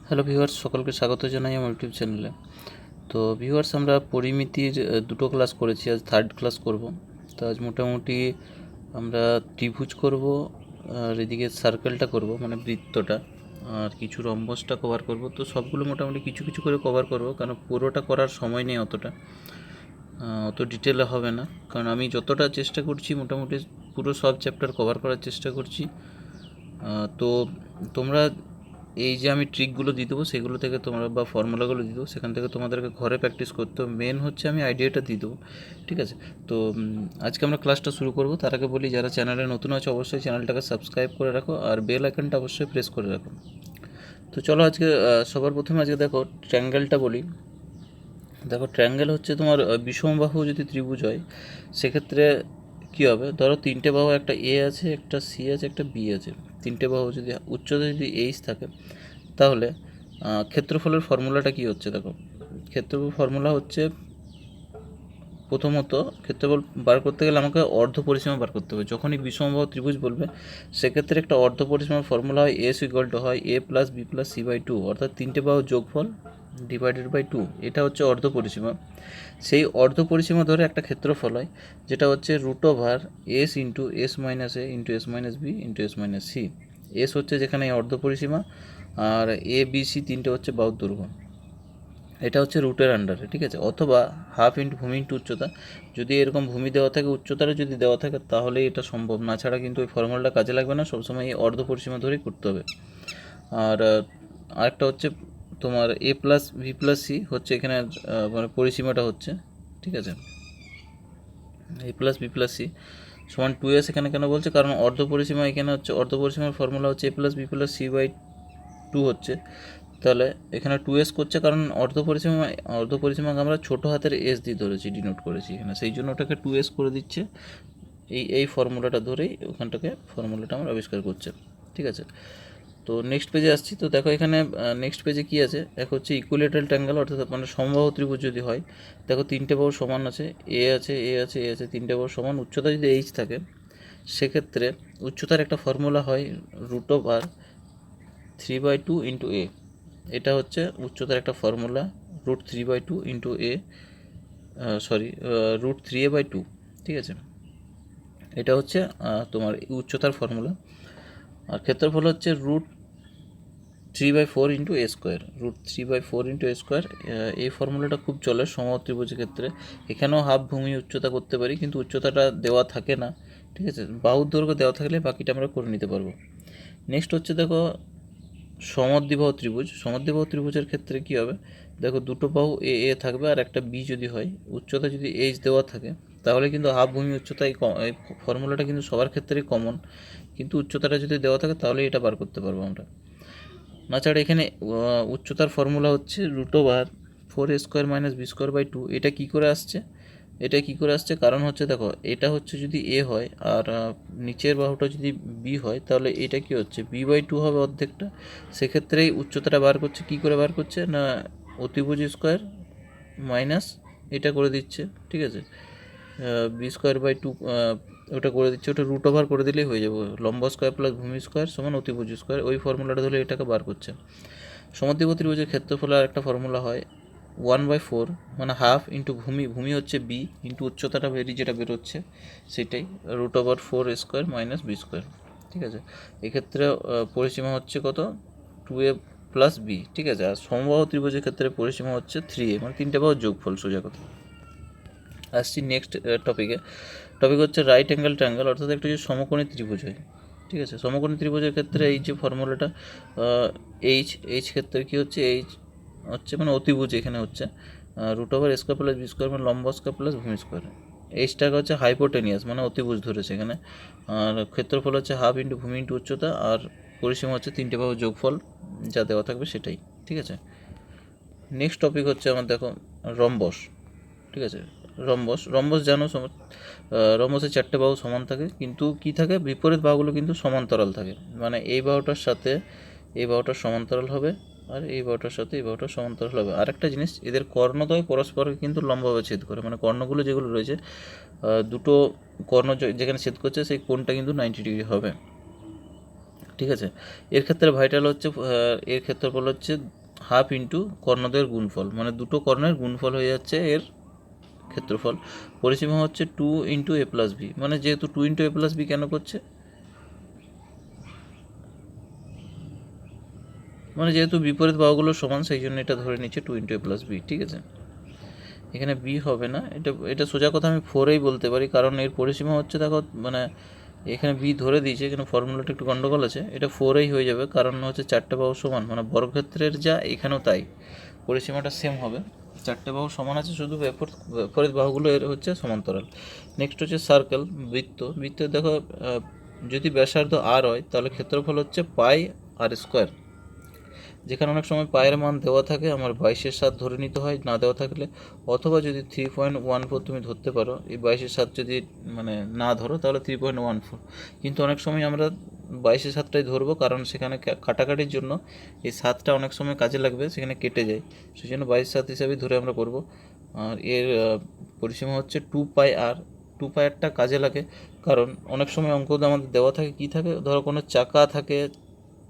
Hello viewers, সকলকে স্বাগত জানাই আমার ইউটিউব চ্যানেলে। তো ভিউয়ার্স, আমরা পরিমিতির দুটো ক্লাস করেছি, আজ থার্ড ক্লাস করব। তো আজ মোটামুটি আমরা ত্রিভুজ করব, আর এদিকে সার্কেলটা করব, মানে বৃত্তটা, আর কিছু রম্বসটা কভার করব। তো সবগুলো মোটামুটি কিছু কিছু করে কভার করব, কারণ পুরোটা করার সময় নেই অতটা, অত ডিটেলে হবে না। কারণ আমি যতটা চেষ্টা করছি মোটামুটি পুরো সব চ্যাপ্টার কভার করার চেষ্টা করছি। তো তোমরা এই যে আমি ট্রিকগুলো দিয়ে দেবো সেগুলো থেকে তোমরা, বা ফর্মুলাগুলো দিয়ে দেবো, সেখান থেকে তোমাদেরকে ঘরে প্র্যাকটিস করতে হবে। মেন হচ্ছে আমি আইডিয়াটা দিয়ে দেবো, ঠিক আছে? তো আজকে আমরা ক্লাসটা শুরু করব। তার আগে বলি, যারা চ্যানেলে নতুন আছে অবশ্যই চ্যানেলটাকে সাবস্ক্রাইব করে রাখো, আর বেল আইকনটা অবশ্যই প্রেস করে রাখো। তো চলো আজকে সবার প্রথমে আজকে দেখো ট্রায়াঙ্গেলটা বলি। দেখো, ট্রায়াঙ্গেল হচ্ছে তোমার বিষমবাহু যদি ত্রিভুজ হয় সেক্ষেত্রে কী হবে, ধরো তিনটে বাহু, একটা এ আছে, একটা সি আছে, একটা বি আছে। তিনটে বাহু যদি উচ্চতা যদি এইচ থাকে, তাহলে ক্ষেত্রফলের ফর্মুলাটা কী হচ্ছে দেখো। ক্ষেত্রফল ফর্মুলা হচ্ছে, প্রথমত ক্ষেত্রফল বার করতে গেলে আমাকে অর্ধ পরিসীমা বার করতে হবে। যখনই বিষমবাহু ত্রিভুজ বলবে সেক্ষেত্রে একটা অর্ধ পরিসীমার ফর্মুলা হয় এস ইকুয়াল টু হয় A plus B plus C by two, অর্থাৎ তিনটে বাহু যোগফল ডিভাইডেড বাই টু। এটা হচ্ছে অর্ধ পরিসীমা। সেই অর্ধ পরিসীমা ধরে একটা ক্ষেত্রফল হয়, যেটা হচ্ছে root over S into S minus A into S minus B into S minus C. S হচ্ছে যেখানে অর্ধ পরিসীমা, আর এ বি সি তিনটে হচ্ছে বাহুর দৈর্ঘ্য। এটা হচ্ছে রুটের আন্ডারে, ঠিক আছে? অথবা হাফ ইন্টু ভূমি ইন্টু উচ্চতা। যদি এরকম ভূমি দেওয়া থাকে, উচ্চতাটা যদি দেওয়া থাকে, তাহলে এটা সম্ভব। না ছাড়া কিন্তু ওই ফর্মুলাটা কাজে লাগবে না, সবসময় এই অর্ধ পরিসীমা ধরেই করতে হবে। আর আরেকটা হচ্ছে তোমার এ প্লাস ভি প্লাস সি হচ্ছে এখানে মানে পরিসীমাটা হচ্ছে, ঠিক আছে? এ প্লাস বি প্লাস সি সমান টু এস এখানে কেন বলছে, কারণ অর্ধ পরিসীমা এখানে হচ্ছে, অর্ধ পরিসীমার ফর্মুলা হচ্ছে A plus B plus C by two হচ্ছে। তাহলে এখানে টু এস করছে, কারণ অর্ধ পরিসীমাকে আমরা ছোটো হাতের এস দিয়ে ধরেছি, ডিনোট করেছি এখানে, সেই জন্য ওটাকে টু এস করে দিচ্ছে। এই ফর্মুলাটা ধরেই ওখানটাকে ফর্মুলাটা আমরা আবিষ্কার করছে, ঠিক আছে? তো নেক্সট পেজে আসছি। তো দেখো এখানে নেক্সট পেজে কী আছে, এক হচ্ছে ইকুইলেটারাল ট্রায়াঙ্গেল, অর্থাৎ মানে সমবাহু ত্রিভুজ যদি হয়। দেখো তিনটে বাহু সমান আছে, এ আছে, এ আছে, এ আছে, তিনটে বাহু সমান, উচ্চতা যদি এইচ থাকে, সেক্ষেত্রে উচ্চতার একটা ফর্মুলা হয় root over three by two into A. এটা হচ্ছে উচ্চতার একটা formula, root three by two into A, root three A by two, ঠিক আছে? এটা হচ্ছে তোমার উচ্চতার ফর্মুলা। আর ক্ষেত্রফল হচ্ছে root three by four into a square, root three by four into a square. এই ফর্মুলাটা খুব চলে সমবাহু ত্রিভুজের ক্ষেত্রে। এখানেও হাফ ভূমি উচ্চতা করতে পারি, কিন্তু উচ্চতাটা দেওয়া থাকে না, ঠিক আছে? বাহুর দৈর্ঘ্য দেওয়া থাকলে বাকিটা আমরা করে নিতে পারবো। নেক্সট হচ্ছে দেখো সমদ্বিবাহু ত্রিভুজ। সমদ্বিবাহু ত্রিভুজের ক্ষেত্রে কী হবে, দেখো দুটো বাহু এ এ থাকবে আর একটা বি যদি হয়, উচ্চতা যদি এইচ দেওয়া থাকে, তাহলে কিন্তু হাফ ভূমি উচ্চতা, এই ফর্মুলাটা কিন্তু সবার ক্ষেত্রেই কমন। কিন্তু উচ্চতাটা যদি দেওয়া থাকে তাহলে এটা বার করতে পারবো আমরা। না ছাড়া এখানে উচ্চতার ফর্মুলা হচ্ছে root over four a square minus B square by two. এটা কী করে আসছে, এটা কী করে আসছে, কারণ হচ্ছে দেখো এটা হচ্ছে যদি এ হয় আর নিচের বাহুটা যদি বি হয়, তাহলে এটা কি হচ্ছে বি বাই টু হবে অর্ধেকটা। সেক্ষেত্রেই উচ্চতাটা বার করছে, কী করে বার করছে না, অতিভুজ স্কোয়ার মাইনাস এটা করে দিচ্ছে, ঠিক আছে? বি স্কোয়ার বাই টু ওটা করে দিচ্ছে, ওটা রুট ওভার করে দিলেই হয়ে যাবে। লম্ব স্কোয়ার প্লাস ভূমি স্কোয়ার সমান অতিভুজ স্কোয়ার, ওই ফর্মুলাটা ধরে এটাকে বার করছে। সমদ্বিবাহু ত্রিভুজের ক্ষেত্রফলের একটা ফর্মুলা হয় ওয়ান বাই ফোর, মানে হাফ ইন্টু ভূমি, ভূমি হচ্ছে বি, ইন্টু উচ্চতাটা যেটা বেরোচ্ছে সেটাই, root over four square minus B square, ঠিক আছে? এক্ষেত্রে পরিসীমা হচ্ছে কত, টু এ প্লাস বি, ঠিক আছে? আর সমবাহু ত্রিভুজের ক্ষেত্রে পরিসীমা হচ্ছে থ্রি এ, মানে তিনটে বাহু যোগফল, সোজা কথা। আসছি নেক্সট টপিকে। টপিক হচ্ছে রাইট অ্যাঙ্গেল ট্রায়াঙ্গেল, অর্থাৎ একটা যে সমকোণী ত্রিভুজ হয়, ঠিক আছে? সমকোণী ত্রিভুজের ক্ষেত্রে এই যে ফর্মুলাটা এইচ ক্ষেত্রে কী হচ্ছে, এইচ হচ্ছে মানে অতিভুজ, এখানে হচ্ছে root over square plus B square মানে লম্ব স্কোয়ার প্লাস ভূমি স্কোয়ার। এইচটাকে হচ্ছে হাইপোটেনিয়াস, মানে অতিভুজ ধরেছে এখানে। আর ক্ষেত্রফল হচ্ছে হাফ ইন্টু ভূমি ইন্টু উচ্চতা, আর পরিসীমা হচ্ছে তিনটে বাহু যোগফল, যা দেওয়া থাকবে সেটাই, ঠিক আছে? নেক্সট টপিক হচ্ছে আমার দেখো রম্বস, ঠিক আছে? রম্বস জানো, রম্বসের চারটে বাহু সমান থাকে, কিন্তু কি থাকে, বিপরীত বাহুগুলো কিন্তু সমান্তরাল থাকে। মানে এই বাহুটার সাথে এই বাহুটা সমান্তরাল হবে, আর এই বাহুটার সাথে এই বাহুটা সমান্তরাল হবে। আরেকটা জিনিস, এদের কর্ণদ্বয় পরস্পরকে কিন্তু লম্বভাবে ছেদ করে, মানে কর্ণগুলো যেগুলো রয়েছে, দুটো কর্ণ যেখানে ছেদ করছে সেই কোণটা কিন্তু 90 ডিগ্রি হবে। ঠিক আছে। এর ক্ষেত্রে ভাইটাল হচ্ছে এর ক্ষেত্রফল হচ্ছে হাফ ইন্টু কর্ণদ্বয়ের গুণফল, মানে দুটো কর্ণের গুণফল হয়ে যাচ্ছে এর ক্ষেত্রফল। পরিসীমা হচ্ছে 2 ইন্টু এ প্লাস বি, মানে যেহেতু 2 ইন্টু এ প্লাস বি কেন করছে, মানে যেহেতু বিপরীত বাহুগুলো সমান সেই জন্য এটা ধরে নিচ্ছে 2 ইন্টু এ প্লাস বি। ঠিক আছে, এখানে বি হবে না, এটা এটা সোজা কথা আমি 4এই বলতে পারি, কারণ এর পরিসীমা হচ্ছে দেখো, মানে এখানে বি ধরে দিয়েছে, এখানে ফর্মুলাটা একটু গন্ডগোল আছে, এটা 4এই হয়ে যাবে, কারণ হচ্ছে চারটে বাহু সমান, মানে বর্গক্ষেত্রের যা এখানেও তাই পরিসীমাটা সেম হবে, চারটে বাহু সমান আছে, শুধু বিপরীত বাহুগুলো এর হচ্ছে সমান্তরাল। নেক্সট হচ্ছে সার্কেল, বৃত্ত। বৃত্ত দেখো যদি ব্যাসার্ধ আর হয় তাহলে ক্ষেত্রফল হচ্ছে পাই আর স্কোয়ার। যেখানে অনেক সময় পায়ের মান দেওয়া থাকে, আমার 22/7 ধরে নিতে হয় না দেওয়া থাকলে, অথবা যদি 3.14 তুমি ধরতে পারো, এই 22/7 যদি মানে না ধরো তাহলে 3.14, কিন্তু অনেক সময় আমরা 22/7টাই ধরবো, কারণ সেখানে কাটাকাটির জন্য এই 7টা অনেক সময় কাজে লাগবে, সেখানে কেটে যায়, সেই জন্য 22/7 হিসাবেই ধরে আমরা করব। আর এর পরিসীমা হচ্ছে 2 পাই আর। 2 পাই আরটা কাজে লাগে, কারণ অনেক সময় অঙ্ক আমাদের দেওয়া থাকে, কি থাকে, ধরো কোনো চাকা থাকে,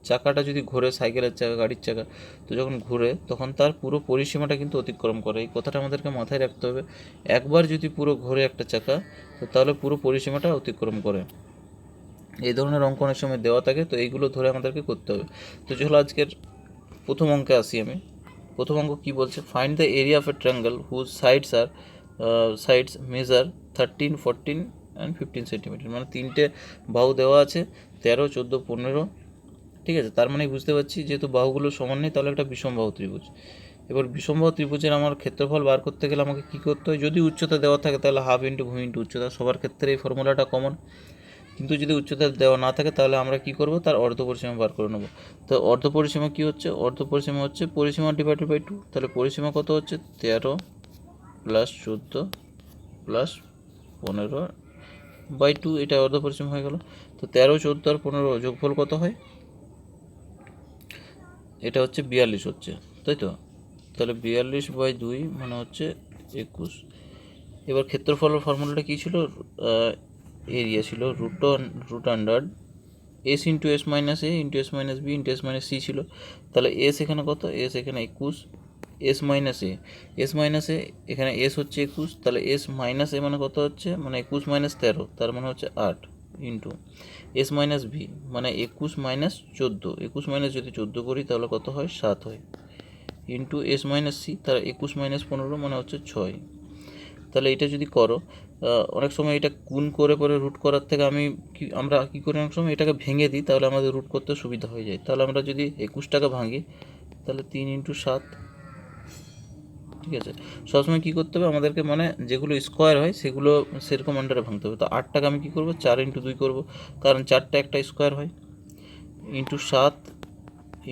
চাকাটা যদি ঘোরে, সাইকেলের চাকা, গাড়ির চাকা, তো যখন ঘুরে তখন তার পুরো পরিসীমাটা কিন্তু অতিক্রম করে, এই কথাটা আমাদেরকে মাথায় রাখতে হবে। একবার যদি পুরো ঘোরে একটা চাকা, তো তাহলে পুরো পরিসীমাটা অতিক্রম করে। এই ধরনের অঙ্ক অনেক সময় দেওয়া থাকে, তো এইগুলো ধরে আমাদেরকে করতে হবে। তো চলো আজকের প্রথম অঙ্কে আসি আমি। প্রথম অঙ্ক কী বলছে, find the area of a triangle whose sides measure 13, 14 and 15 centimetre, মানে তিনটে বাহু দেওয়া আছে, 13, 14, 15। ঠিক আছে, তার মানে বুঝতে পারছি যেহেতু বাহুগুলো সমান নেই তাহলে একটা বিষমবাহু ত্রিভুজ। এবার বিষমবাহু ত্রিভুজের আমার ক্ষেত্রফল বার করতে গেলে আমাকে কী করতে হয়, যদি উচ্চতা দেওয়া থাকে তাহলে হাফ ইন্টু ভূমি ইন্টু উচ্চতা, সবার ক্ষেত্রে এই ফর্মুলাটা কমন। কিন্তু যদি উচ্চতা দেওয়া না থাকে তাহলে আমরা কি করব, তার অর্ধ পরিসীমা বার করে নেব। তো অর্ধ পরিসীমা কী হচ্ছে, অর্ধ পরিসীমা হচ্ছে পরিসীমা ডিভাইডেড বাই 2, তাহলে পরিসীমা কত হচ্ছে 13 প্লাস 14 প্লাস 15/2, এটা অর্ধ পরিসীমা হয়ে গেল। তো 13, 14 আর 15 যোগফল কত হয়, এটা হচ্ছে 42 হচ্ছে, তাই তো। তাহলে 42/2 মানে হচ্ছে 21। এবার ক্ষেত্রফলের ফর্মুলাটা কী ছিল, এরিয়া ছিল root under S into S minus A into S minus B into S minus C ছিল। তাহলে এস এখানে কত, এস এখানে 21, এস মাইনাস এ এখানে এস হচ্ছে 21, তাহলে এস মাইনাস এ মানে কত হচ্ছে, মানে 21 মাইনাস 13, তার মানে হচ্ছে 8, ইন্টু এস মাইনাস ভি মানে 21 মাইনাস 14, 21 মাইনাস যদি 14 করি তাহলে কত হয়, 7 হয়, ইন্টু এস মাইনাস সি, তার 21 মাইনাস 15 মানে হচ্ছে 6। তাহলে এটা যদি করো, অনেক সময় এটা গুণ করে পরে রুট করার থেকে আমরা কী করি, অনেক সময় এটাকে ভেঙে দিই, তাহলে আমাদের রুট করতে সুবিধা হয়ে যায়। তাহলে আমরা যদি 21টাকে ভাঙি তাহলে 3 ইন্টু 7। ঠিক আছে, সবসময় কী করতে হবে আমাদেরকে, মানে যেগুলো স্কোয়ার হয় সেগুলো সেরকম আন্ডারে ভাঙতে হবে। তো 8টাকে আমি কী করবো, 4 ইন্টু 2 করবো, কারণ 4টা একটা স্কোয়ার হয়, ইন্টু 7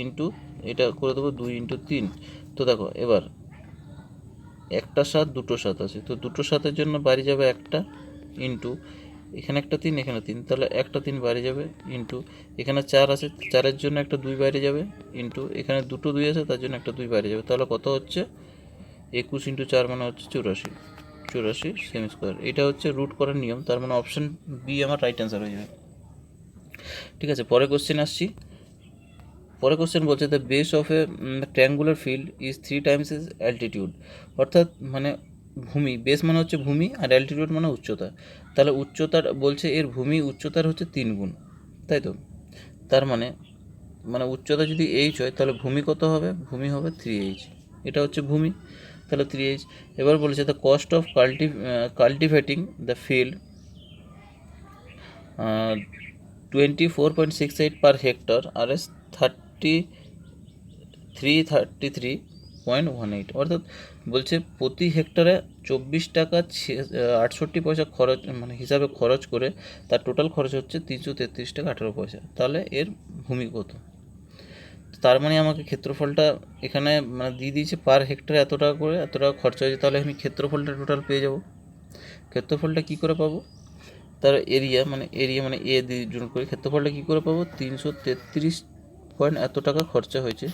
ইন্টু এটা করে দেবো 2 ইন্টু 3। তো দেখো এবার একটা 7, দুটো 7 আছে, তো দুটো 7-এর জন্য বাড়ি যাবে একটা, ইন্টু এখানে একটা 3, এখানে 3, তাহলে একটা 3 বাইরে যাবে, ইন্টু এখানে 4 আছে, 4-এর জন্য একটা 2 বাইরে যাবে, ইন্টু এখানে দুটো 2 আছে তার জন্য একটা 2 বাইরে যাবে, তাহলে কত হচ্ছে 21 ইন্টু 4 মানে হচ্ছে 84 সেমি স্কোয়ার। এটা হচ্ছে রুট করার নিয়ম, তার মানে অপশন বি আমার রাইট অ্যান্সার হয়ে যাবে। ঠিক আছে, পরে কোশ্চেন আসছি। পরে কোশ্চেন বলছে the base of A triangular field is 3 Times is altitude, অর্থাৎ মানে ভূমি, বেস মানে হচ্ছে ভূমি আর অ্যালটিটিউড মানে উচ্চতা, তাহলে উচ্চতার বলছে এর ভূমি উচ্চতার হচ্ছে 3 গুণ, তাই তো। তার মানে মানে উচ্চতা যদি এইচ হয় তাহলে ভূমি কত হবে, ভূমি হবে 3h, এটা হচ্ছে ভূমি, তাহলে 3h। এবার বলেছে the cost of cultivating the field 24.68 per hectare R S 333.18, অর্থাৎ বলছে প্রতি হেক্টরে 24 টাকা 68 পয়সা খরচ, মানে হিসাবে খরচ করে তার টোটাল খরচ হচ্ছে 333 টাকা 18 পয়সা, তাহলে এর ভূমি কত। তার মানে আমাকে ক্ষেত্রফলটা এখানে মানে দিয়ে দিয়েছে পার হেক্টরে এত টাকা করে, এত টাকা খরচা হয়েছে, তাহলে আমি ক্ষেত্রফলটা টোটাল পেয়ে যাব। ক্ষেত্রফলটা কী করে পাবো, তার এরিয়া মানে এ দিয়ে জন্য করে ক্ষেত্রফলটা কী করে পাবো, 333 পয়েন্ট এত টাকা খরচা হয়েছে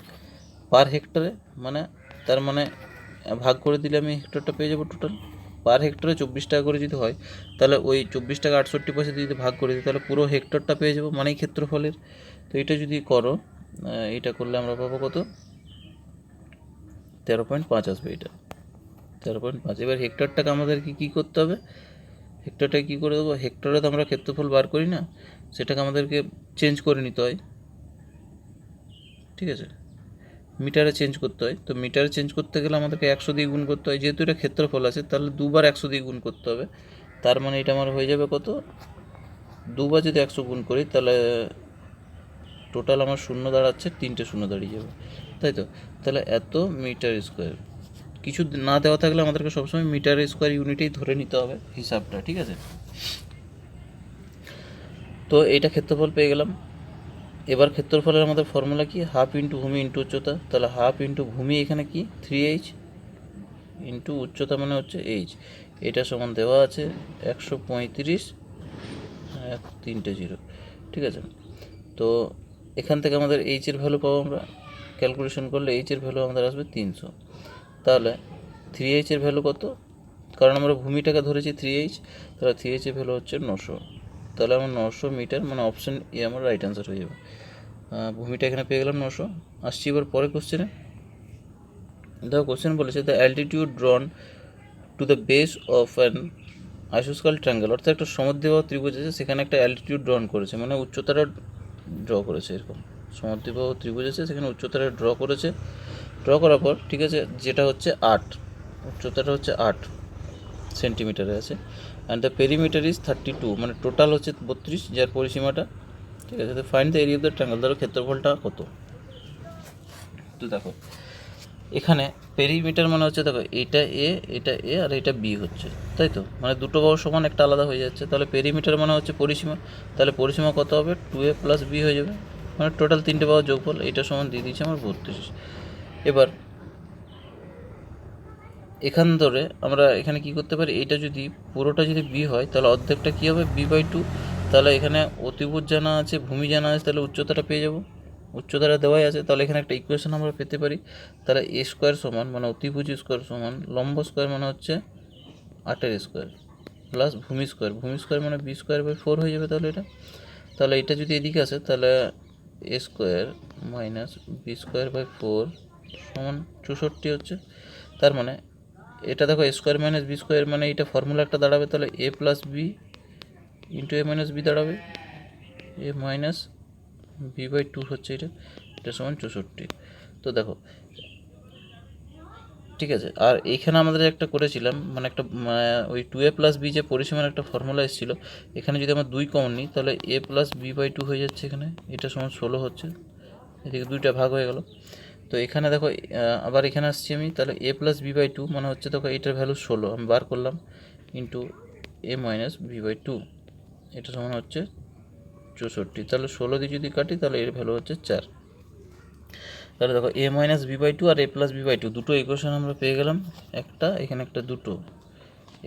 পার হেক্টরে, মানে তার মানে ভাগ করে দিলে আমি হেক্টরটা পেয়ে যাবো টোটাল। পার হেক্টরে 24 টাকা করে যদি হয় তাহলে ওই 24 টাকা 68 পয়সা যদি ভাগ করে দিই তাহলে পুরো হেক্টরটা পেয়ে যাবো, মানেই ক্ষেত্রফলের তো এটা যদি করো, এটা করলে আমরা পাবো কত, 13.5 আসবে। এটা 13.5। এবার হেক্টরটাকে আমাদেরকে কী করতে হবে, হেক্টরটাকে কী করে দেবো, হেক্টরে তো আমরা ক্ষেত্রফল বার করি না, সেটাকে আমাদেরকে চেঞ্জ করে নিতে হয়, ঠিক আছে, মিটারে চেঞ্জ করতে হয়। তো মিটারে চেঞ্জ করতে গেলে আমাদেরকে 100 দিয়ে গুণ করতে হয়, যেহেতু এটা ক্ষেত্রফল আছে তাহলে দুবার 100 দিয়ে গুণ করতে হবে। তার মানে এটা আমার হয়ে যাবে কত, দুবার যদি 100 গুণ করি তাহলে টোটাল আমার শূন্য দাঁড়াচ্ছে, 3টে শূন্য দাঁড়িয়ে যাবে, তাই তো। তাহলে এত মিটার স্কোয়ার, কিছু না দেওয়া থাকলে আমাদেরকে সবসময় মিটার স্কোয়ার ইউনিটেই ধরে নিতে হবে হিসাবটা, ঠিক আছে। তো এইটা ক্ষেত্রফল পেয়ে গেলাম। এবার ক্ষেত্রফলের আমাদের ফর্মুলা কি, হাফ ইন্টু ভূমি ইন্টু উচ্চতা। তাহলে হাফ ইন্টু ভূমি এখানে কি 3h ইন্টু উচ্চতা মানে হচ্ছে h, এটা সমান দেওয়া আছে 135, 3টে 0, ঠিক আছে। তো এখান থেকে আমাদের এইচের ভ্যালু পাবো আমরা, ক্যালকুলেশন করলে এইচের ভ্যালু আমাদের আসবে 300। তাহলে 3h এর ভ্যালু কত, কারণ আমরা ভূমিটাকে ধরেছি 3h, তাহলে 3h এর ভ্যালু হচ্ছে 900। তাহলে আমার 900 মিটার, মানে অপশন এ আমার রাইট অ্যান্সার হয়ে যাবে। ভূমিটা এখানে পেয়ে গেলাম 900। আসছি এবার পরে কোশ্চেনে। দেখো কোশ্চেন বলেছে the altitude drawn to the base of an আইসোস্কেল ট্রায়াঙ্গেল, অর্থাৎ একটা সমদ্বিবাহু ত্রিভুজ আছে, সেখানে একটা অ্যালটিটিউড ড্রন করেছে, মানে উচ্চতাটা ড্র করেছে। এরকম সমদ্বিবাহু ত্রিভুজ আছে, সেখানে উচ্চতাটা ড্র করেছে। ড্র করার পর, ঠিক আছে, যেটা হচ্ছে 8, উচ্চতাটা হচ্ছে 8 সেন্টিমিটারে আছে, অ্যান্ড দ্য পেরিমিটার ইজ 32, মানে টোটাল হচ্ছে 32, যার পরিসীমাটা, ঠিক আছে। তো find the area of the triangle, ধরো ক্ষেত্রফলটা কত। তো দেখো এখানে পেরিমিটার মানে হচ্ছে, দেখো এটা এ আর এটা বি হচ্ছে, তাই তো, মানে দুটো বাহু সমান, একটা আলাদা হয়ে যাচ্ছে। তাহলে পেরিমিটার মানে হচ্ছে পরিসীমা, তাহলে পরিসীমা কত হবে, 2a প্লাস বি হয়ে যাবে, মানে টোটাল 3টে বাহু যোগফল, এটা সমান দিয়ে দিচ্ছে আমার 32। এবার এখান ধরে আমরা এখানে কি করতে পারি, এটা যদি পুরোটা যদি বি হয় তাহলে অর্ধেকটা কী হবে, b/2। তাহলে এখানে অতিভুজ জানা আছে, ভূমি জানা আছে, তাহলে উচ্চতাটা পেয়ে যাব, উচ্চতাটা দেওয়াই আছে। তাহলে এখানে একটা ইকুয়েশন আমরা পেতে পারি, তাহলে এ স্কোয়ার সমান, মানে অতিভুজ স্কোয়ার সমান লম্ব স্কোয়ার মানে হচ্ছে 8-এর স্কোয়ার প্লাস ভূমি স্কোয়ার, ভূমি স্কোয়ার মানে b²/4 হয়ে যাবে। তাহলে এটা যদি এদিকে আসে তাহলে a স্কোয়ার মাইনাস b²/4 সমান 64 হচ্ছে। তার মানে এটা দেখো a square minus B square, মানে এটা ফর্মুলা একটা দাঁড়াবে, তাহলে a plus B into a minus B দাঁড়াবে, a মাইনাস b/2 হচ্ছে এটা সমান 64। তো দেখো, ঠিক আছে। আর এইখানে আমাদের একটা করেছিলাম, মানে একটা ওই 2a প্লাস বি যে পরিসীমার একটা ফর্মুলা এসেছিলো, এখানে যদি আমরা 2 কমন নিই তাহলে a প্লাস b/2 হয়ে যাচ্ছে, এখানে এটা সমান 16 হচ্ছে, এদিকে 2টা ভাগ হয়ে গেল। তো এখানে দেখো আবার এখানে আসছি আমি, তাহলে a প্লাস b/2 মানে হচ্ছে, দেখো এটার ভ্যালু 16 আমি বার করলাম, ইন্টু a মাইনাস b/2, এটা সমান হচ্ছে 64। তাহলে 16 দিয়ে যদি কাটি তাহলে এর ভ্যালু হচ্ছে 4। তাহলে দেখো a মাইনাস b/2 আর a প্লাস b/2 দুটো ইকুয়েশন আমরা পেয়ে গেলাম, একটা এখানে একটা দুটো।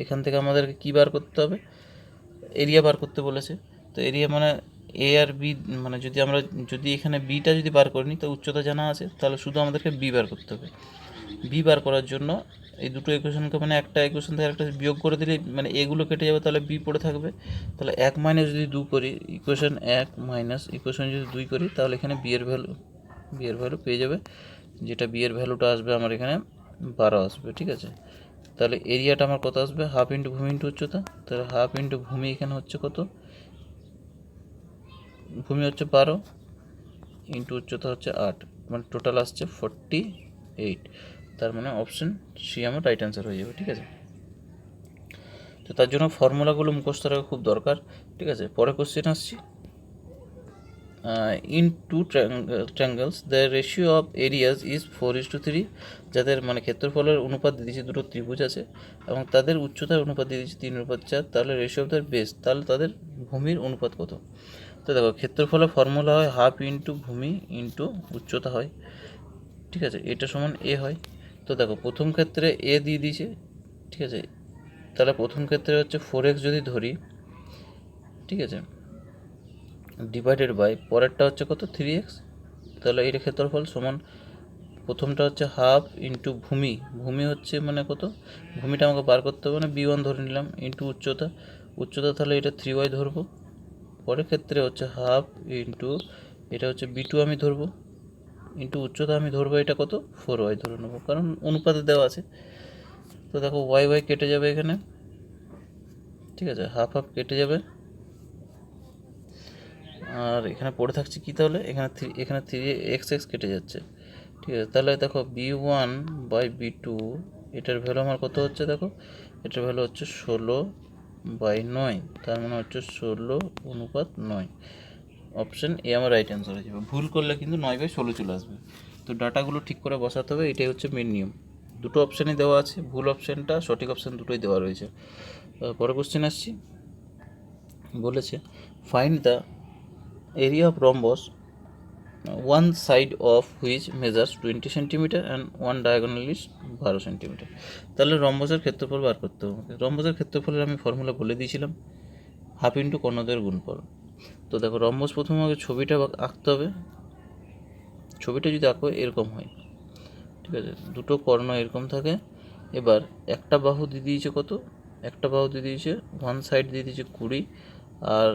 এখান থেকে আমাদেরকে কী বার করতে হবে, এরিয়া বার করতে বলেছে। তো এরিয়া মানে এ আর বি, মানে যদি এখানে বিটা যদি বার করে নিই তো উচ্চতা জানা আছে, তাহলে শুধু আমাদেরকে বি বার করতে হবে। বি বার করার জন্য এই দুটো ইকুয়েশনকে, মানে একটা ইকুয়েশন থেকে একটা বিয়োগ করে দিলে, মানে এগুলো কেটে যাবে, তাহলে বি পড়ে থাকবে। তাহলে 1 মাইনাস যদি 2 করি, ইকুয়েশন 1 মাইনাস ইকুয়েশন যদি 2 করি, তাহলে এখানে বি এর ভ্যালু পেয়ে যাবে, যেটা বি এর ভ্যালুটা আসবে আমার এখানে 12 আসবে, ঠিক আছে। তাহলে এরিয়াটা আমার কত আসবে, হাফ ইন্টু ভূমি ইন্টু উচ্চতা। তাহলে হাফ ইন্টু ভূমি এখানে হচ্ছে কত, ভূমি হচ্ছে 12 ইন্টু উচ্চতা হচ্ছে 8, মানে টোটাল আসছে 48। তার মানে অপশন সি আমার রাইট অ্যান্সার হয়ে যাবে, ঠিক আছে। তো তার জন্য ফর্মুলাগুলো মুখস্থ রাখা খুব দরকার, ঠিক আছে। পরে কোশ্চেন আসছি, in two triangles the ratio of areas is 4:3, যাদের মানে ক্ষেত্রফলের অনুপাত দিয়ে দিয়েছে, দুটো ত্রিভুজ আছে এবং তাদের উচ্চতার অনুপাত দিয়ে দিয়েছে 3:4, তাহলে রেশিও অফ দ্য বেস, তাহলে তাদের ভূমির অনুপাত কত। তো দেখো ক্ষেত্রফলের ফর্মুলা হয় হাফ ইন্টু ভূমি ইন্টু উচ্চতা হয়, ঠিক আছে, এটা সমান এ হয়। তো দেখো প্রথম ক্ষেত্রে এ দিয়ে দিয়েছে, ঠিক আছে, তাহলে প্রথম ক্ষেত্রে হচ্ছে 4x যদি ধরি, ঠিক আছে, ডিভাইডেড বাই পরেরটা হচ্ছে কত 3x, তাহলে এর ক্ষেত্রফল সমান, প্রথমটা হচ্ছে হাফ ইন্টু ভূমি হচ্ছে মানে কত, ভূমিটা আমাকে বার করতে হবে, মানে b1 ধরে নিলাম, ইন্টু উচ্চতা তাহলে এটা 3y ধরবো। পরের ক্ষেত্রে হচ্ছে হাফ ইন্টু এটা হচ্ছে B2 আমি ধরবো, ইন্টু উচ্চতা আমি ধরবো এটা কত 4y ধরে নেবো, কারণ অনুপাতে দেওয়া আছে। তো দেখো ওয়াই ওয়াই কেটে যাবে এখানে, ঠিক আছে, হাফ হাফ কেটে যাবে, আর এখানে পড়ে থাকছে কি তাহলে, এখানে 3x কেটে যাচ্ছে, ঠিক আছে। তাহলে দেখো B1/B2 এটার ভ্যালু আমার কত হচ্ছে, দেখো এটার ভ্যালু হচ্ছে 16/9, তার মানে হচ্ছে 16:9। অপশান এ আমার রাইট অ্যান্সার হয়ে যাবে। ভুল করলে কিন্তু 9/16 চলে আসবে। তো ডাটাগুলো ঠিক করে বসাতে হবে, এটাই হচ্ছে মেন নিয়ম। দুটো অপশানই দেওয়া আছে, ভুল অপশানটা সঠিক অপশান দুটোই দেওয়া রয়েছে। পরে কোশ্চেন আসছি, বলেছে find the area of rhombus one side of which measures 20 centimetre and one diagonal is 12 centimetre. তাহলে রম্বসের ক্ষেত্রফল বার করতে হবে আমাকে। রম্বসের ক্ষেত্রফলের আমি ফর্মুলা বলে দিয়েছিলাম, হাফ ইন্টু কর্ণদ্বয়ের গুণফল। তো দেখো রম্বস প্রথমে আমাকে ছবিটা আঁকতে হবে। ছবিটা যদি আঁকো এরকম হয়, ঠিক আছে, দুটো কর্ণ এরকম থাকে। এবার একটা বাহু দিয়ে দিয়েছে কত, একটা বাহু দিয়ে দিয়েছে ওয়ান সাইড দিয়ে দিয়েছে 20, আর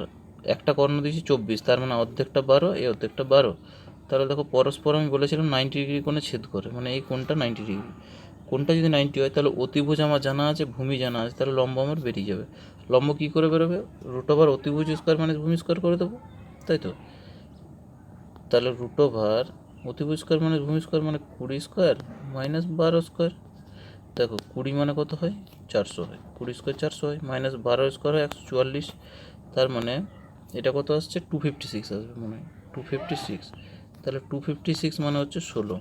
একটা কর্ণ দিয়েছে 24, তার মানে অর্ধেকটা 12, এই অর্ধেকটা 12। তাহলে দেখো পরস্পর আমি বলেছিলাম 90 ডিগ্রি কোণে ছেদ করে, মানে এই কোণটা 90 ডিগ্রি। কোণটা যদি 90 হয় তাহলে অতিভুজ আমার জানা আছে, ভূমি জানা আছে, তাহলে লম্ব আমার বেরিয়ে যাবে। লম্ব কী করে বেরোবে, রুট ওভার অতিভুজ স্কোয়ার মানে ভূমি স্কোয়ার করে দেবো, তাই তো। তাহলে রুট ওভার অতিভুজ স্কোয়ার মানে ভূমি স্কোয়ার মানে 20 স্কোয়ার মাইনাস 12 স্কোয়ার। দেখো 20 মানে কত হয় 400 হয়, 20 স্কোয়ার 400 হয়, মাইনাস 12 স্কোয়ার হয় 144, তার মানে এটা কত আসছে 256 আসবে মনে হয়, 256। তাহলে 256 মানে হচ্ছে 16।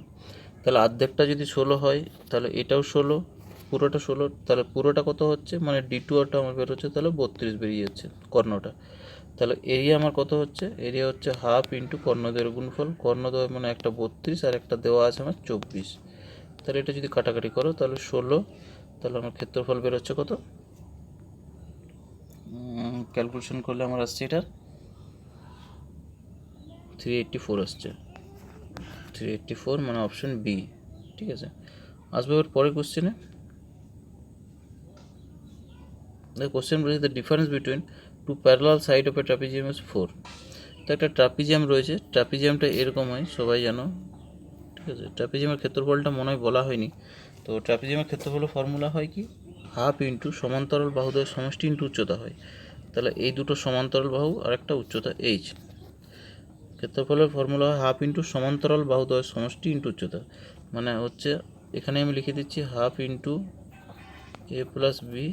তাহলে অর্ধেকটা যদি 16 হয় তাহলে এটাও 16, পুরোটা 16, তাহলে পুরোটা কত হচ্ছে মানে D2টা আমার বেরোচ্ছে, তাহলে 32 বেরিয়ে যাচ্ছে কর্ণটা। তাহলে এরিয়া আমার কত হচ্ছে, এরিয়া হচ্ছে হাফ ইন্টু কর্ণদ্বয়ের গুণফল। কর্ণদ্বয় মানে একটা 32 আর একটা দেওয়া আছে আমার 24। তাহলে এটা যদি কাটাকাটি করো তাহলে 16, তাহলে আমার ক্ষেত্রফল বেরোচ্ছে কত, ক্যালকুলেশন করলে আমার আসছে এটার 384 আসছে, 384 মানে অপশন বি, ঠিক আছে। আসবে এবার পরের কোশ্চেনে। The question বলেছে the difference between two parallel side of a trapezium is 4। তো একটা ট্রাপিজিয়াম রয়েছে, ট্রাপিজিয়ামটা এরকম হয় সবাই জানো, ঠিক আছে। ট্রাপিজিয়ামের ক্ষেত্রফলটা মনে হয় বলা হয়নি। তো ট্রাপিজিয়ামের ক্ষেত্রফলের ফর্মুলা হয় কি, হাফ ইন্টু সমান্তরাল বাহুদ্বয়ের সমষ্টি ইন্টু উচ্চতা হয়। তাহলে এই দুটো সমান্তরাল বাহু আর একটা উচ্চতা এইচ, ক্ষেত্রফলের ফর্মুলা হয় হাফ ইন্টু সমান্তরাল বাহুদ্বয়ের সমষ্টি ইন্টু উচ্চতা, মানে হচ্ছে এখানে আমি লিখে দিচ্ছি হাফ ইন্টু এ প্লাস বি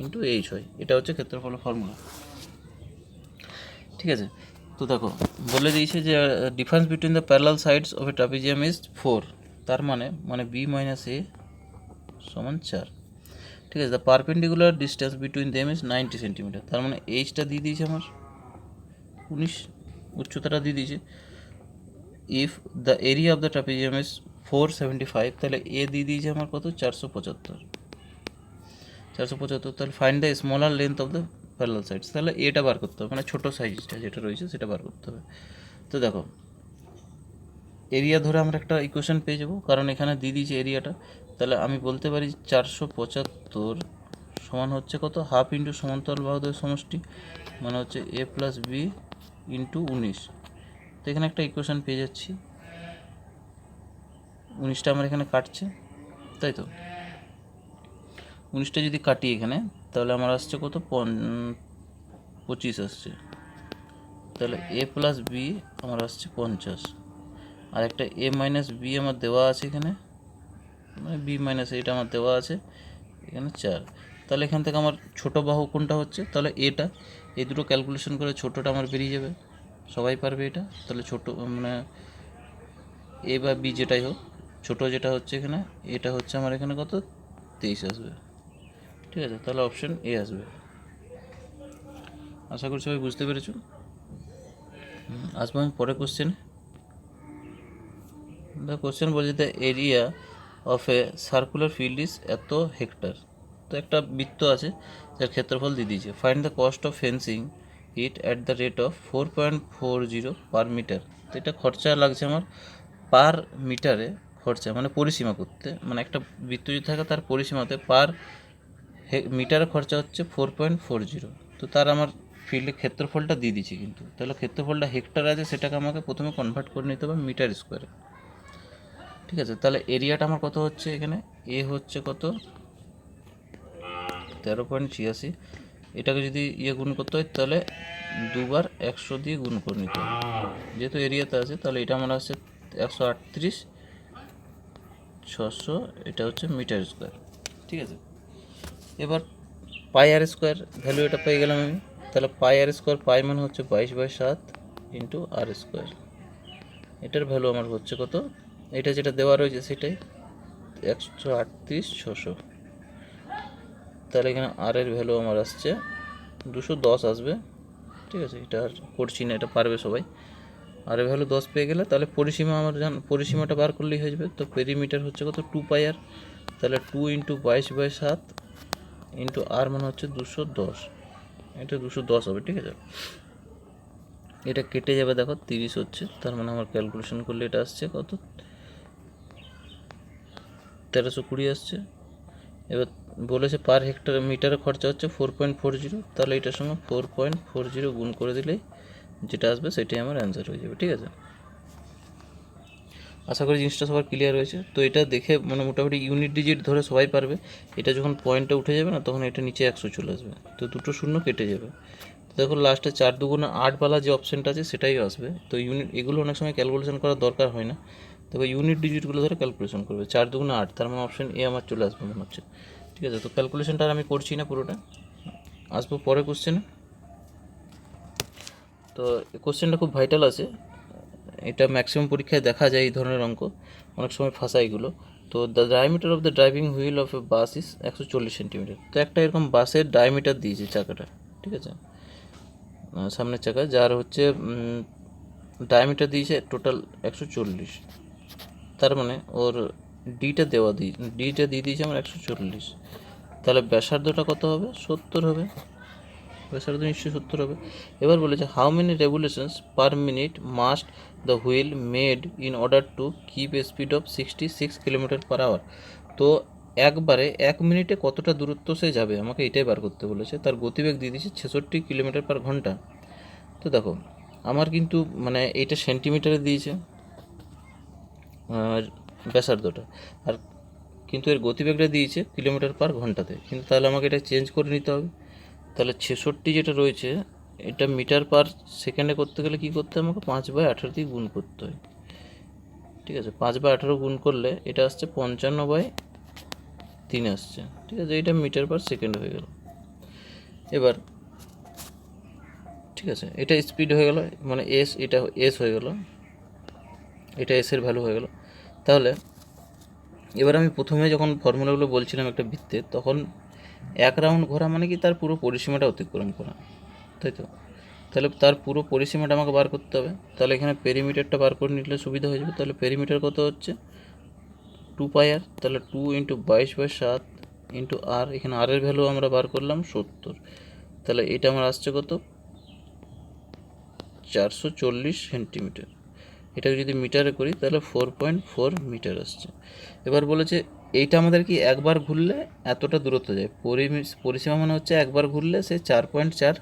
ইন্টু এইচ হয়, এটা হচ্ছে ক্ষেত্রফলের ফর্মুলা, ঠিক আছে। তো দেখো বলে দিয়েছে যে difference between the parallel sides of A trapezium is 4, তার মানে বি মাইনাস এ সমান 4, ঠিক আছে। The perpendicular distance between them is 90 centimetre, তার মানে এইচটা দিয়ে দিয়েছে আমার 19, উচ্চতাটা দিয়ে দিয়েছে। If the area of the trapezium is 475, তাহলে এ দিয়ে দিয়েছে আমার কত 475, তাহলে find the smaller length of the parallel sides, তাহলে এটা বার করতে হবে, মানে ছোটো সাইজটা যেটা রয়েছে সেটা বার করতে হবে। তো দেখো এরিয়া ধরে আমরা একটা ইকুয়েশন পেয়ে যাবো, কারণ এখানে দিয়ে দিয়েছে এরিয়াটা। তাহলে আমি বলতে পারি 475 সমান হচ্ছে কত, হাফ ইন্টু সমান্তরাল বাহুদ্বয়ের সমষ্টি, মানে হচ্ছে এ প্লাস বি ইন্টু 19। তো এখানে একটা ইকুয়েশন পেয়ে যাচ্ছি, 19টা আমার এখানে কাটছে, তাই তো। 19টা যদি কাটি এখানে তাহলে আমার আসছে কত 25 আসছে, তাহলে এ প্লাস বি আমার আসছে 50, আর একটা এ মাইনাস বি আমার দেওয়া আছে এখানে, মানে বি মাইনাস এটা আমার দেওয়া আছে এখানে 4। তাহলে এখান থেকে আমার ছোটো বাহু কোনটা হচ্ছে, তাহলে এটা, এই দুটো ক্যালকুলেশন করে ছোটোটা আমার বেরিয়ে যাবে, সবাই পারবে এটা। তাহলে ছোটো মানে এ বা বি যেটাই হোক, ছোটো যেটা হচ্ছে এখানে, এটা হচ্ছে আমার এখানে কত 23 আসবে, ঠিক আছে। তাহলে অপশন এ আসবে। আশা করি সবাই বুঝতে পেরেছো। আসবো আমি পরে কোশ্চেনে। দ্য কোশ্চেন বলছে the area of a circular field is এত হেক্টর। তো একটা বৃত্ত আছে যার ক্ষেত্রফল দিয়ে দিয়েছে, find the cost of fencing it at the rate of 4.40 per metre. তো এটা খরচা লাগছে আমার পার মিটারে, খরচা মানে পরিসীমা করতে, মানে একটা বৃত্ত যদি থাকে তার পরিসীমাতে পার মিটারে খরচা হচ্ছে 4.40। তো তার আমার ফিল্ডের ক্ষেত্রফলটা দিয়ে দিচ্ছি কিন্তু, তাহলে ক্ষেত্রফলটা হেক্টর আছে, সেটাকে আমাকে প্রথমে কনভার্ট করে নিতে হবে মিটার স্কোয়ারে। ঠিক আছে, তাহলে এরিয়াটা আমার কত হচ্ছে এখানে, এ হচ্ছে কত 13.86। এটাকে যদি গুণ করতে হয় তাহলে দুবার 100 দিয়ে গুণ করে নিতে হবে, যেহেতু এরিয়াতে আছে। তাহলে এটা আমার আসছে 138,600, এটা হচ্ছে মিটার স্কোয়ার। ঠিক আছে, এবার পাই আর স্কোয়ার ভ্যালু এটা পেয়ে গেলাম আমি। তাহলে পাই আর স্কোয়ার, পাই মানে হচ্ছে 22/7 ইন্টু আর স্কোয়ার। এটার ভ্যালু আমার হচ্ছে কত, এটা যেটা দেওয়া রয়েছে সেটাই 138,600। তাহলে এখানে আর এর ভ্যালু আমার আসছে 210 আসবে। ঠিক আছে, এটা আর করছি না, এটা পারবে সবাই। আর এর ভ্যালু 10 পেয়ে গেলে তাহলে পরিসীমা আমার পরিসীমাটা বার করলেই হয়ে যাবে। তো পেরিমিটার হচ্ছে কত 2 পাই আর, তাহলে 2 ইন্টু 22/7 ইন্টু আর মানে হচ্ছে 210, এটা 210 হবে। ঠিক আছে, এটা কেটে যাবে, দেখো 30 হচ্ছে, তার মানে আমার ক্যালকুলেশন করলে এটা আসছে কত 1320 আসছে। এবার বলেছে পার হেক্টর মিটারে খরচা হচ্ছে 4.40, তাহলে এটার সঙ্গে 4.40 গুণ করে দিলেই যেটা আসবে সেটাই আমার অ্যান্সার হয়ে যাবে। ঠিক আছে, আশা করি জিনিসটা সবার ক্লিয়ার হয়েছে। তো এটা দেখে মানে মোটামুটি ইউনিট ডিজিট ধরে সবাই পারবে। এটা যখন পয়েন্টটা উঠে যাবে না, তখন এটা নিচে 100 চলে আসবে, তো দুটো শূন্য কেটে যাবে। দেখো লাস্টে 4 দুগুণে 8 বালা যে অপশানটা আছে সেটাই আসবে। তো ইউনিট এগুলো অনেক সময় ক্যালকুলেশন করার দরকার হয় না, তবে ইউনিট ডিজিটগুলো ধরে ক্যালকুলেশন করবে। 4 দুগুণে 8, তার মানে অপশান এ আমার চলে আসবে মনে হচ্ছে। ঠিক আছে, তো ক্যালকুলেশনটা আর আমি করছি না পুরোটা, আসবো পরে কোশ্চেনে। তো কোশ্চেনটা খুব ভাইটাল আছে, এটা ম্যাক্সিমাম পরীক্ষায় দেখা যায় এই ধরনের অঙ্ক, অনেক সময় ফাঁসা এগুলো। তো the diameter of the driving wheel of A bus is 140 centimetre. তো একটা এরকম বাসের ডায়ামিটার দিয়েছে চাকাটা, ঠিক আছে, সামনের চাকা, যার হচ্ছে ডায়ামিটার দিয়েছে টোটাল 140। তার মানে ওর ডিটা দিয়ে দিয়েছে আমার 140। তাহলে ব্যাসার্ধটা কত হবে, 70 হবে। ব্যাসার্ধ নিশ্চয়ই 70 হবে। এবার বলেছে how many revolutions per minute must the wheel made in order to keep a speed of 66 km/h। তো একবারে 1 মিনিটে কতটা দূরত্ব সে যাবে, আমাকে এটাই বার করতে বলেছে। তার গতিবেগ দিয়ে দিয়েছে 66 km/ঘন্টা। তো দেখো আমার কিন্তু মানে এইটা সেন্টিমিটারে দিয়েছে আর ব্যাসার্ধটা, আর কিন্তু এর গতিবেগটা দিয়েছে কিলোমিটার/ঘন্টাতে। কিন্তু তাহলে আমাকে এটা চেঞ্জ করে নিতে হবে। তাহলে 66 যেটা রয়েছে এটা মিটার/সেকেন্ডে করতে গেলে কী করতে হবে, আমাকে 5/18 দিয়ে গুণ করতে হয়। ঠিক আছে, 5/18 গুণ করলে এটা আসছে 55/3 আসছে। ঠিক আছে, এটা মিটার/সেকেন্ড হয়ে গেল। এবার ঠিক আছে, এটা স্পিড হয়ে গেল, মানে এটা এস হয়ে গেল, এটা এসের ভ্যালু হয়ে গেল। তাহলে এবার আমি প্রথমে যখন ফর্মুলাগুলো বলছিলাম একটা বৃত্তে, তখন 1 রাউন্ড ঘোরা মানে কি তার পুরো পরিসীমাটা অতিক্রম করা, তাই তো। তাহলে তার পুরো পরিসীমাটা আমাকে বার করতে হবে। তাহলে এখানে পেরিমিটারটা বার করে নিলে সুবিধা হয়ে যাবে। তাহলে পেরিমিটার কত হচ্ছে 2 পাই আর, তাহলে 2 ইন্টু 22/7 ইন্টু আর, এখানে আর এর ভ্যালু আমরা বার করলাম 70। তাহলে এটা আমার আসছে কত 440 সেন্টিমিটার। এটাকে যদি মিটারে করি তাহলে 4.4 মিটার আসছে। এবার বলেছে এইটা আমাদের কি একবার ঘুরলে এতটা দূরত্ব যায়, পরিসীমা মানে হচ্ছে একবার ঘুরলে সে 4.4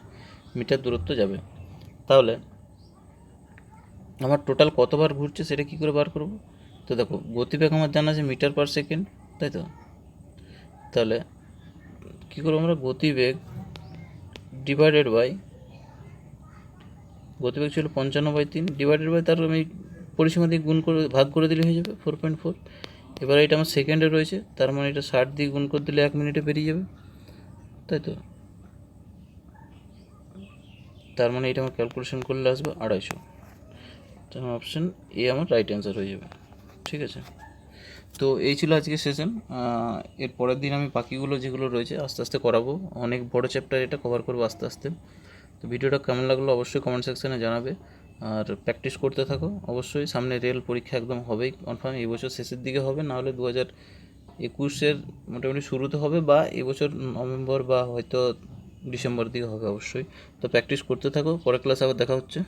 মিটার দূরত্ব যাবে। তাহলে আমার টোটাল কতবার ঘুরছে সেটা কী করে বার করব। তো দেখো গতিবেগ আমার জানা আছে মিটার/সেকেন্ড, তাই তো। তাহলে কী করবো আমরা, গতিবেগ ডিভাইডেড বাই, গতিবেগ ছিল 55/3 ডিভাইডেড বাই তার আমি পরিসীমা দিয়ে গুণ করে ভাগ করে দিলে হয়ে যাবে 4.4। এবার এটা আমার সেকেন্ডে রয়েছে, তার মানে এটা 60 দিয়ে গুণ করে দিলে 1 মিনিটে বেরিয়ে যাবে, তাই তো। তার মানে এটা আমার ক্যালকুলেশন করলে আসবে 250। তার অপশান এ আমার রাইট অ্যান্সার হয়ে যাবে। ঠিক আছে, তো এই ছিল আজকে সেশন। এর পরের দিন আমি বাকিগুলো যেগুলো রয়েছে আস্তে আস্তে করাবো, অনেক বড় চ্যাপ্টার, এটা কভার করবো আস্তে আস্তে। তো ভিডিওটা কেমন লাগলো অবশ্যই কমেন্ট সেকশানে জানাবে, আর প্র্যাকটিস করতে থাকো অবশ্যই। সামনে রেল পরীক্ষা একদম হবেই কনফার্ম, এই বছর শেষের দিকে হবে, নাহলে 2021-এর মোটামুটি শুরুতে হবে, বা এবছর নভেম্বর বা হয়তো ডিসেম্বর দিকে হবে অবশ্যই। তো প্র্যাকটিস করতে থাকো, পরের ক্লাসে আবার দেখা হচ্ছে।